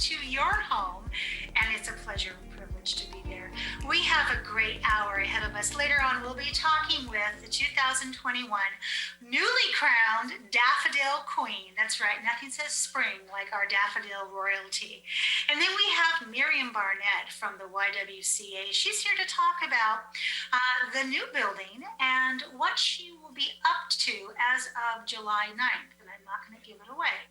to your home, and it's a pleasure and privilege to be there. We have a great hour ahead of us. Later on, we'll be talking with the 2021 newly crowned Daffodil Queen. That's right, nothing says spring like our daffodil royalty. And then we have Miriam Barnett from the YWCA. She's here to talk about the new building and what she will be up to as of July 9th. And I'm not going to give it away.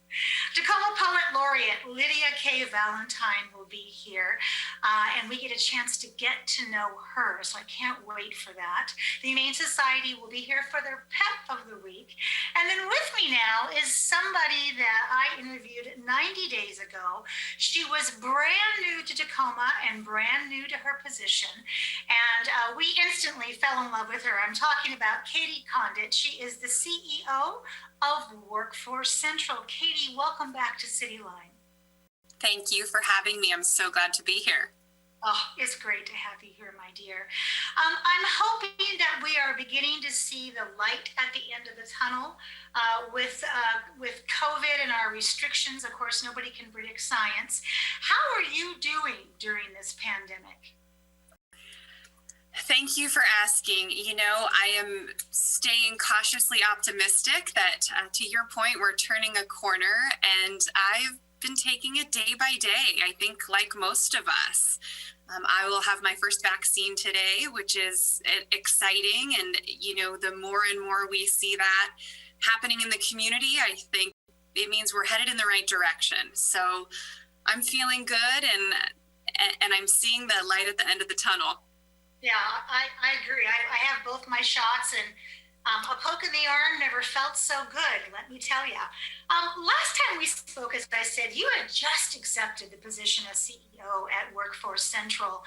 Tacoma Poet Laureate Lydia K. Valentine will be here, and we get a chance to get to know her, so I can't wait for that. The Humane Society will be here for their Pet of the Week. And then with me now is somebody that I interviewed 90 days ago. She was brand new to Tacoma and brand new to her position, and we instantly fell in love with her. I'm talking about Katie Condit. She is the CEO of WorkSource Central. Katie, welcome back to Cityline. Thank you for having me. I'm so glad to be here. Oh, it's great to have you here, my dear. I'm hoping that we are beginning to see the light at the end of the tunnel with COVID and our restrictions. Of course, nobody can predict science. How are you doing during this pandemic? Thank you for asking. You know, I am staying cautiously optimistic that, to your point, we're turning a corner, and I've been taking it day by day, I think, like most of us. I will have my first vaccine today, which is exciting, and, you know, the more and more we see that happening in the community, I think it means we're headed in the right direction. So I'm feeling good, and I'm seeing the light at the end of the tunnel. Yeah, I agree. I have both my shots, and a poke in the arm never felt so good, let me tell you. Last time we spoke, as I said, you had just accepted the position as CEO at WorkSource Central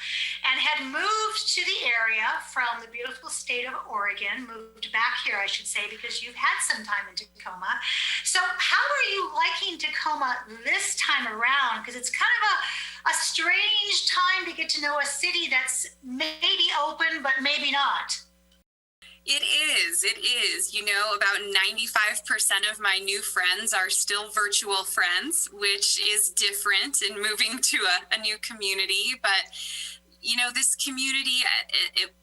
and had moved to the area from the beautiful state of Oregon, moved back here, I should say, because you've had some time in Tacoma. So how are you liking Tacoma this time around? Because it's kind of a strange time to get to know a city that's maybe open, but maybe not. It is. You know, about 95% of my new friends are still virtual friends, which is different in moving to a new community. But, you know, this community,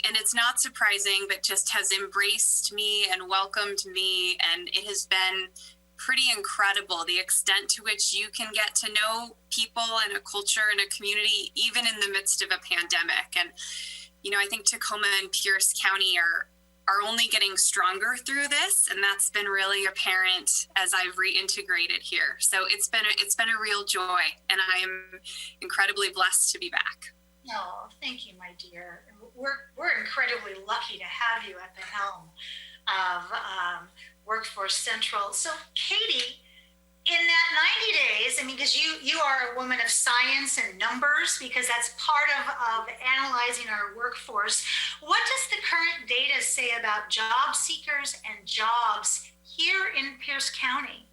and it's not surprising, but just has embraced me and welcomed me. And it has been pretty incredible, the extent to which you can get to know people and a culture and a community, even in the midst of a pandemic. And, you know, I think Tacoma and Pierce County are only getting stronger through this, and that's been really apparent as I've reintegrated here. So it's been a real joy, and I am incredibly blessed to be back. Oh, thank you, my dear. We're incredibly lucky to have you at the helm of WorkSource Central. So, Katie, in that 90 days, I mean, because you are a woman of science and numbers, because that's part of analyzing our workforce. What does the current data say about job seekers and jobs here in Pierce County?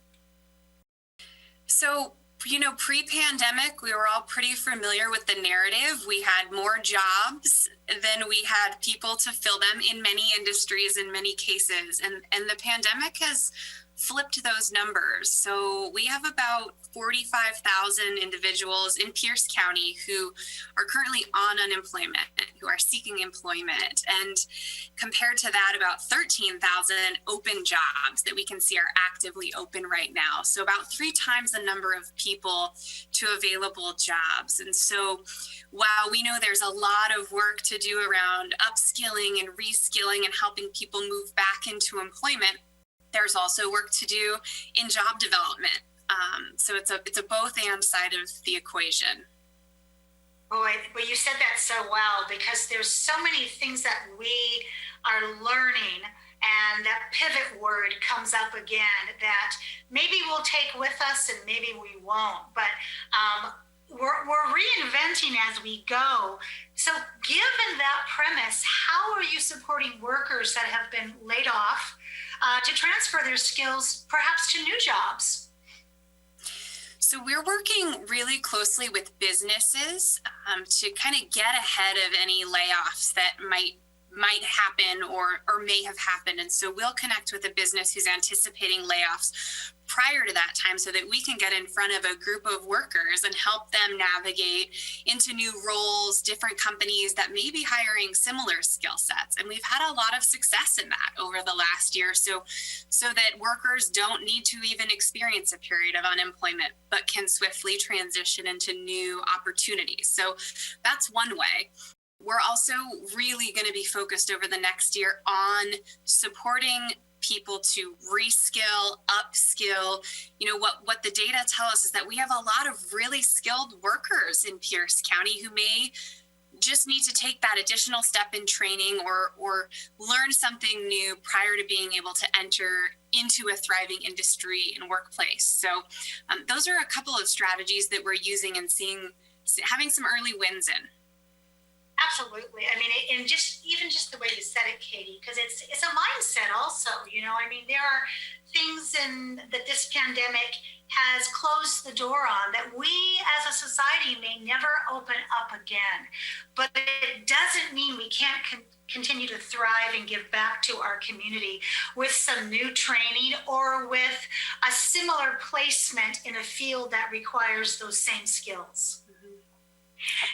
So, you know, pre-pandemic, we were all pretty familiar with the narrative. We had more jobs than we had people to fill them in many industries, in many cases. And the pandemic has flipped those numbers. So we have about 45,000 individuals in Pierce County who are currently on unemployment, who are seeking employment. And compared to that, about 13,000 open jobs that we can see are actively open right now. So about 3 times the number of people to available jobs. And so while we know there's a lot of work to do around upskilling and reskilling and helping people move back into employment, there's also work to do in job development. So it's a both and side of the equation. Boy, well, you said that so well, because there's so many things that we are learning, and that pivot word comes up again that maybe we'll take with us and maybe we won't, but we're reinventing as we go. So given that premise, how are you supporting workers that have been laid off to transfer their skills perhaps to new jobs? So we're working really closely with businesses to kind of get ahead of any layoffs that might might happen or may have happened. And so we'll connect with a business who's anticipating layoffs prior to that time so that we can get in front of a group of workers and help them navigate into new roles, different companies that may be hiring similar skill sets. And we've had a lot of success in that over the last year, so that workers don't need to even experience a period of unemployment, but can swiftly transition into new opportunities. So that's one way. We're also really going to be focused over the next year on supporting people to reskill, upskill. What the data tell us is that we have a lot of really skilled workers in Pierce County who may just need to take that additional step in training or learn something new prior to being able to enter into a thriving industry and workplace. So those are a couple of strategies that we're using and having some early wins in. Absolutely. I mean, and just the way you said it, Katie, because it's a mindset also, I mean, there are things that this pandemic has closed the door on that we as a society may never open up again. But it doesn't mean we can't continue to thrive and give back to our community with some new training or with a similar placement in a field that requires those same skills.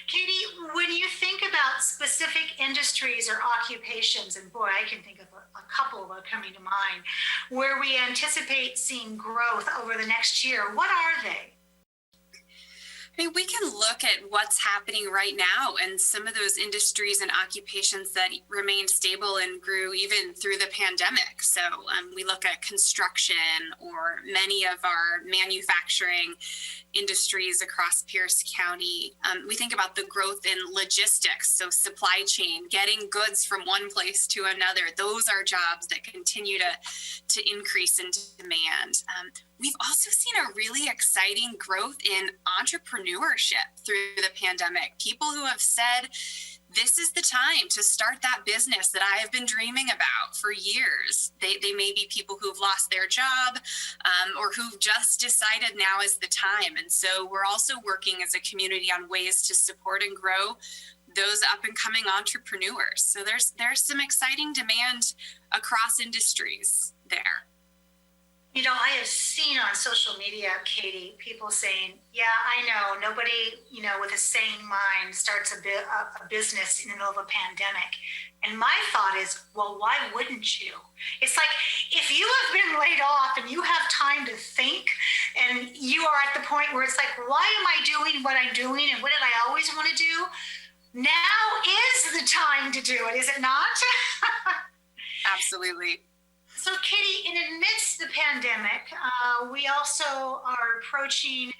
Katie, when you think about specific industries or occupations, and boy, I can think of a couple that are coming to mind, where we anticipate seeing growth over the next year, what are they? I mean, we can look at what's happening right now and some of those industries and occupations that remained stable and grew even through the pandemic. So we look at construction or many of our manufacturing industries across Pierce County. We think about the growth in logistics, so supply chain, getting goods from one place to another. Those are jobs that continue to increase in demand. We've also seen a really exciting growth in entrepreneurship through the pandemic. People who have said, this is the time to start that business that I have been dreaming about for years. They may be people who've lost their job or who've just decided now is the time. And so we're also working as a community on ways to support and grow those up and coming entrepreneurs. So there's some exciting demand across industries there. I have seen on social media, Katie, people saying, yeah, I know, nobody, with a sane mind starts a business in the middle of a pandemic. And my thought is, well, why wouldn't you? It's like, if you have been laid off and you have time to think, and you are at the point where it's like, why am I doing what I'm doing? And what did I always want to do? Now is the time to do it, is it not? Absolutely. So, Katie, in amidst the pandemic, we also are approaching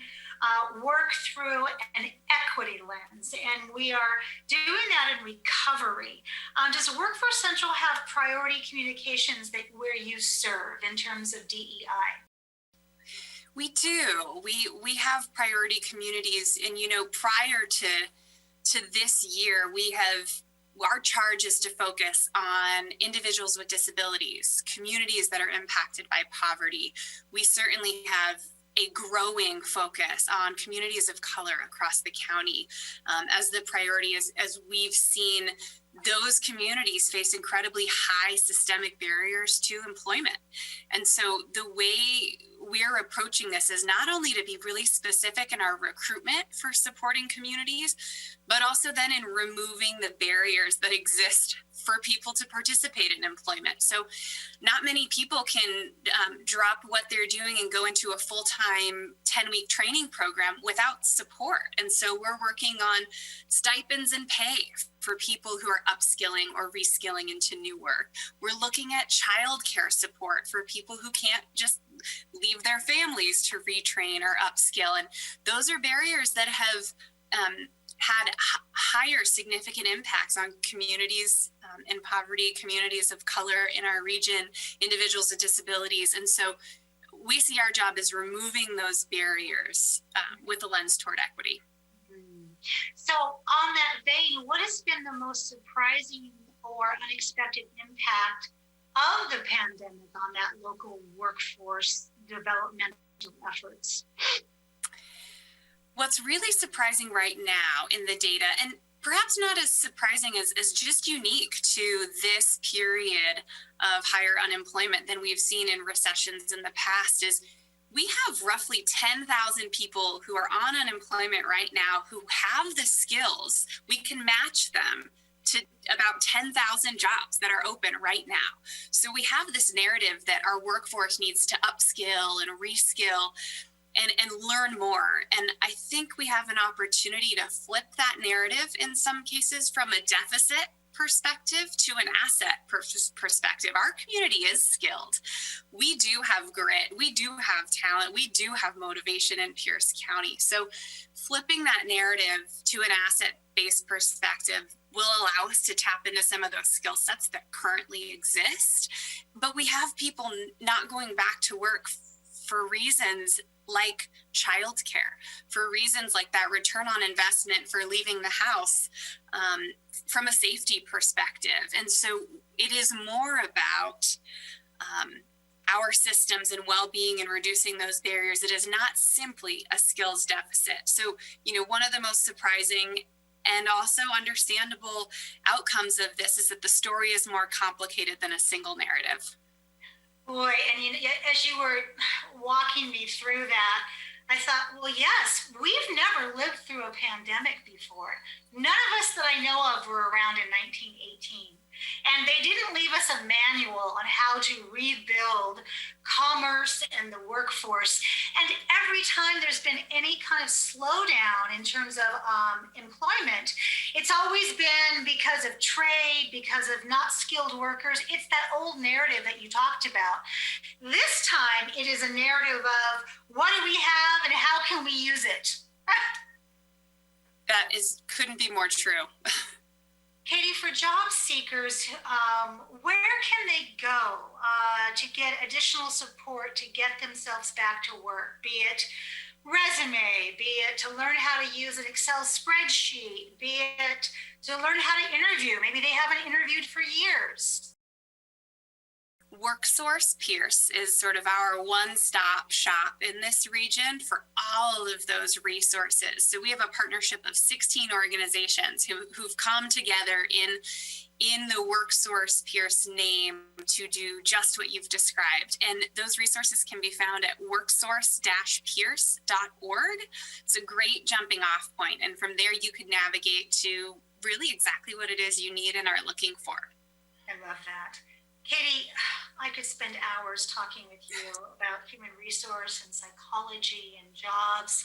work through an equity lens, and we are doing that in recovery. Does Workforce Central have priority communications where you serve in terms of DEI? We do. We have priority communities, and prior to this year, our charge is to focus on individuals with disabilities, communities that are impacted by poverty. We certainly have a growing focus on communities of color across the county as the priority, as we've seen those communities face incredibly high systemic barriers to employment. And so the way we're approaching this is not only to be really specific in our recruitment for supporting communities, but also then in removing the barriers that exist for people to participate in employment. So not many people can drop what they're doing and go into a full-time 10-week training program without support. And so we're working on stipends and pay for people who are upskilling or reskilling into new work. We're looking at childcare support for people who can't just leave their families to retrain or upskill. And those are barriers that have had higher significant impacts on communities in poverty, communities of color in our region, individuals with disabilities. And so we see our job as removing those barriers with a lens toward equity. So on that vein, what has been the most surprising or unexpected impact of the pandemic on that local workforce developmental efforts? What's really surprising right now in the data, and perhaps not as surprising as just unique to this period of higher unemployment than we've seen in recessions in the past, is we have roughly 10,000 people who are on unemployment right now who have the skills. We can match them to about 10,000 jobs that are open right now. So we have this narrative that our workforce needs to upskill and reskill and learn more. And I think we have an opportunity to flip that narrative in some cases from a deficit perspective to an asset perspective. Our community is skilled. We do have grit. We do have talent. We do have motivation in Pierce County. So flipping that narrative to an asset-based perspective will allow us to tap into some of those skill sets that currently exist. But we have people not going back to work for reasons like childcare, for reasons like that return on investment for leaving the house, from a safety perspective. And so it is more about our systems and well-being and reducing those barriers. It is not simply a skills deficit. So, one of the most surprising and also understandable outcomes of this is that the story is more complicated than a single narrative. Boy, and as you were walking me through that, I thought, well, yes, we've never lived through a pandemic before. None of us that I know of were around in 1918. And they didn't leave us a manual on how to rebuild commerce and the workforce. And every time there's been any kind of slowdown in terms of employment, it's always been because of trade, because of not skilled workers. It's that old narrative that you talked about. This time, it is a narrative of what do we have and how can we use it? That couldn't be more true. Katie, for job seekers, where can they go to get additional support to get themselves back to work? Be it resume, be it to learn how to use an Excel spreadsheet, be it to learn how to interview. Maybe they haven't interviewed for years. WorkSource Pierce is sort of our one-stop shop in this region for all of those resources. So we have a partnership of 16 organizations who've come together in the WorkSource Pierce name to do just what you've described. And those resources can be found at worksource-pierce.org. It's a great jumping off point. And from there, you can navigate to really exactly what it is you need and are looking for. I love that. Katie, I could spend hours talking with you about human resource and psychology and jobs.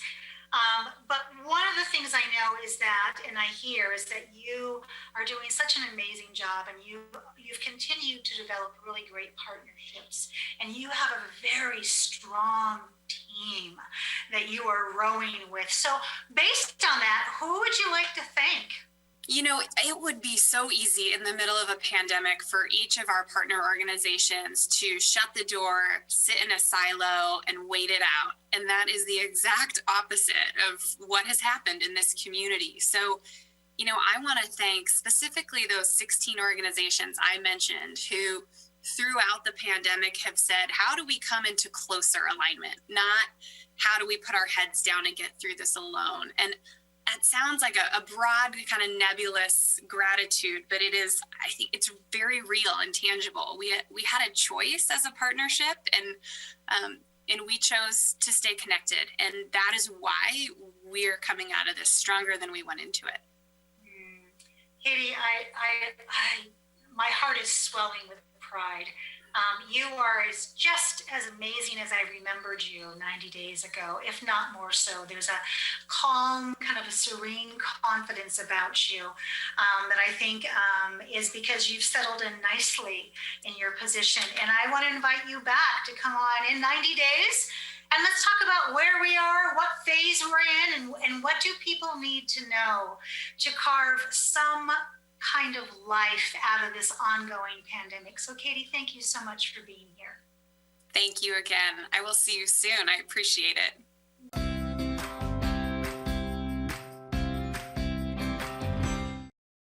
But one of the things I know is that, and I hear, is that you are doing such an amazing job, and you've continued to develop really great partnerships, and you have a very strong team that you are rowing with. So based on that, who would you like to thank? It would be so easy in the middle of a pandemic for each of our partner organizations to shut the door, sit in a silo, and wait it out. And that is the exact opposite of what has happened in this community. So, I want to thank specifically those 16 organizations I mentioned who throughout the pandemic have said, how do we come into closer alignment? Not how do we put our heads down and get through this alone? And it sounds like a broad kind of nebulous gratitude, but I think it's very real and tangible. We had a choice as a partnership, and we chose to stay connected. And that is why we're coming out of this stronger than we went into it. Katie, my heart is swelling with pride. You are just as amazing as I remembered you 90 days ago, if not more so. There's a calm, kind of a serene confidence about you that I think is because you've settled in nicely in your position. And I want to invite you back to come on in 90 days. And let's talk about where we are, what phase we're in, and what do people need to know to carve some kind of life out of this ongoing pandemic. So Katie, thank you so much for being here. Thank you again. I will see you soon. I appreciate it.